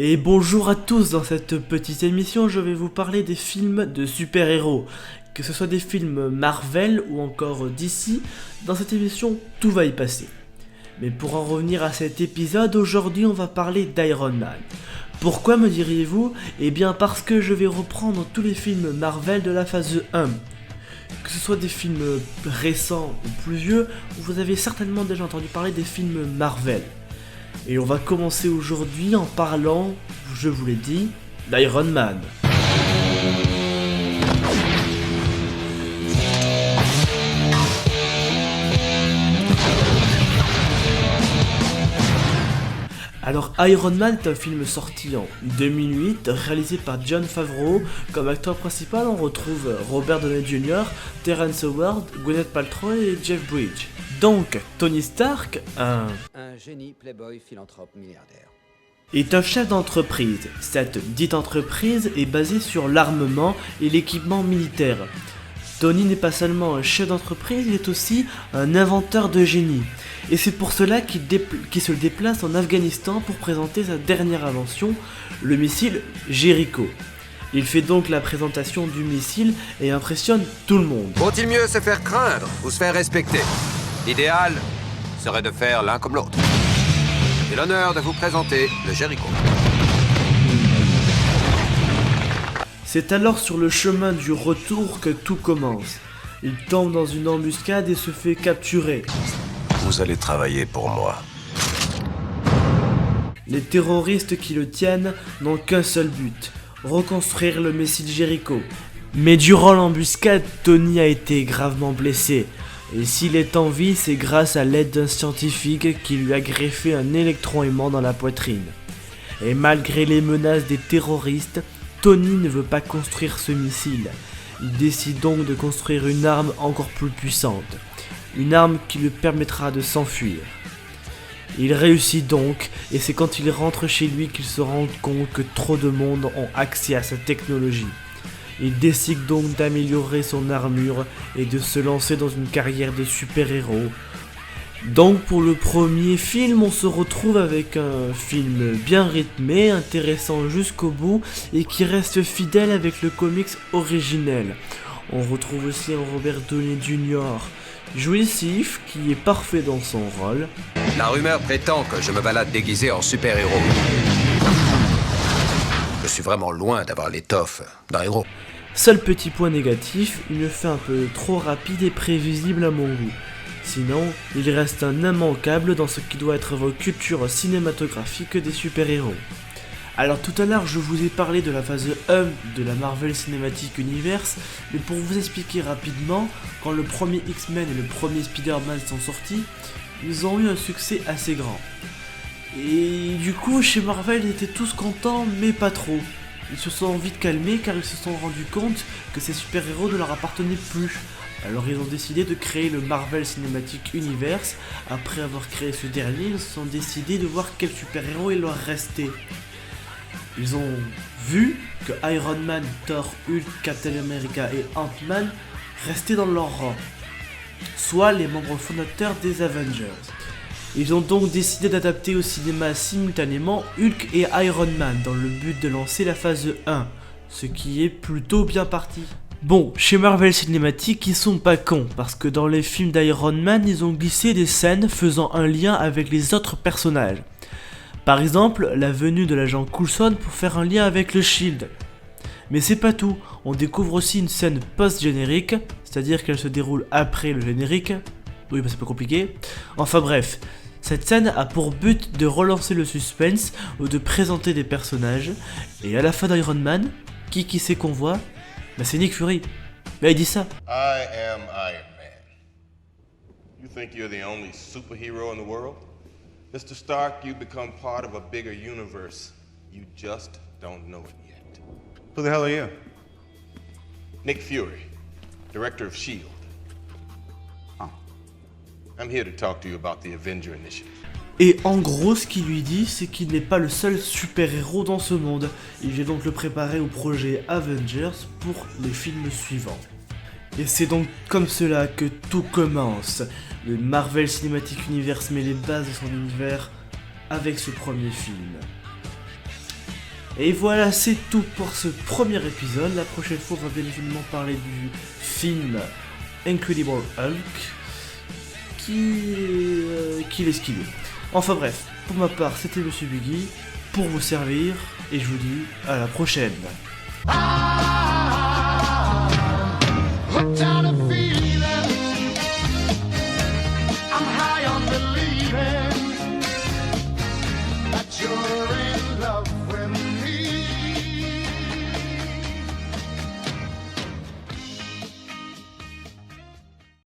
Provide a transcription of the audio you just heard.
Et bonjour à tous, dans cette petite émission je vais vous parler des films de super-héros. Que ce soit des films Marvel ou encore DC, dans cette émission tout va y passer. Mais pour en revenir à cet épisode, aujourd'hui on va parler d'Iron Man. Pourquoi me diriez-vous? Eh bien parce que je vais reprendre tous les films Marvel de la phase 1. Que ce soit des films récents ou plus vieux, vous avez certainement déjà entendu parler des films Marvel. Et on va commencer aujourd'hui en parlant, je vous l'ai dit, d'Iron Man. Alors Iron Man est un film sorti en 2008, réalisé par Jon Favreau. Comme acteur principal, on retrouve Robert Downey Jr., Terrence Howard, Gwyneth Paltrow et Jeff Bridges. Donc, Tony Stark, un génie, playboy, philanthrope, milliardaire, est un chef d'entreprise. Cette dite entreprise est basée sur l'armement et l'équipement militaire. Tony n'est pas seulement un chef d'entreprise, il est aussi un inventeur de génie. Et c'est pour cela qu'il se déplace en Afghanistan pour présenter sa dernière invention, le missile Jericho. Il fait donc la présentation du missile et impressionne tout le monde. Vaut-il mieux se faire craindre ou se faire respecter? L'idéal serait de faire l'un comme l'autre. J'ai l'honneur de vous présenter le Jericho. C'est alors sur le chemin du retour que tout commence. Il tombe dans une embuscade et se fait capturer. Vous allez travailler pour moi. Les terroristes qui le tiennent n'ont qu'un seul but, reconstruire le missile Jericho. Mais durant l'embuscade, Tony a été gravement blessé. Et s'il est en vie, c'est grâce à l'aide d'un scientifique qui lui a greffé un électron aimant dans la poitrine. Et malgré les menaces des terroristes, Tony ne veut pas construire ce missile. Il décide donc de construire une arme encore plus puissante. Une arme qui lui permettra de s'enfuir. Il réussit donc, et c'est quand il rentre chez lui qu'il se rend compte que trop de monde ont accès à sa technologie. Il décide donc d'améliorer son armure et de se lancer dans une carrière de super-héros. Donc pour le premier film, on se retrouve avec un film bien rythmé, intéressant jusqu'au bout et qui reste fidèle avec le comics originel. On retrouve aussi un Robert Downey Jr. jouissif qui est parfait dans son rôle. La rumeur prétend que je me balade déguisé en super-héros. Je suis vraiment loin d'avoir l'étoffe d'un héros. Seul petit point négatif, une fin un peu trop rapide et prévisible à mon goût. Sinon, il reste un immanquable dans ce qui doit être votre culture cinématographique des super-héros. Alors tout à l'heure je vous ai parlé de la phase 1 de la Marvel Cinematic Universe, mais pour vous expliquer rapidement, quand le premier X-Men et le premier Spider-Man sont sortis, ils ont eu un succès assez grand. Et du coup chez Marvel ils étaient tous contents mais pas trop. Ils se sont vite calmés car ils se sont rendus compte que ces super-héros ne leur appartenaient plus. Alors ils ont décidé de créer le Marvel Cinematic Universe. Après avoir créé ce dernier, ils se sont décidés de voir quel super-héros il leur restait. Ils ont vu que Iron Man, Thor, Hulk, Captain America et Ant-Man restaient dans leur rang, soit les membres fondateurs des Avengers. Ils ont donc décidé d'adapter au cinéma simultanément Hulk et Iron Man dans le but de lancer la phase 1, ce qui est plutôt bien parti. Bon, chez Marvel Cinematic, ils sont pas cons, parce que dans les films d'Iron Man, ils ont glissé des scènes faisant un lien avec les autres personnages. Par exemple, la venue de l'agent Coulson pour faire un lien avec le Shield. Mais c'est pas tout, on découvre aussi une scène post-générique, c'est-à-dire qu'elle se déroule après le générique. Oui, bah c'est pas compliqué. Enfin bref, cette scène a pour but de relancer le suspense ou de présenter des personnages. Et à la fin d'Iron Man, qui c'est qu'on voit? Bah c'est Nick Fury. Bah il dit ça. I am Iron Man. You think you're the only superhero in the world? Mr. Stark, you become part of a bigger universe. You just don't know it yet. Who the hell are you? Nick Fury, director of S.H.I.E.L.D. I'm here to talk to you about the Avenger Initiative. Et en gros, ce qu'il lui dit, c'est qu'il n'est pas le seul super-héros dans ce monde. Il vient donc le préparer au projet Avengers pour les films suivants. Et c'est donc comme cela que tout commence. Le Marvel Cinematic Universe met les bases de son univers avec ce premier film. Et voilà, c'est tout pour ce premier épisode. La prochaine fois, on va bien évidemment parler du film Incredible Hulk, qui est ce qu'il est. Enfin bref, pour ma part, c'était Monsieur Biggie, pour vous servir, et je vous dis à la prochaine. Hooked on a feeling, I'm high on believing.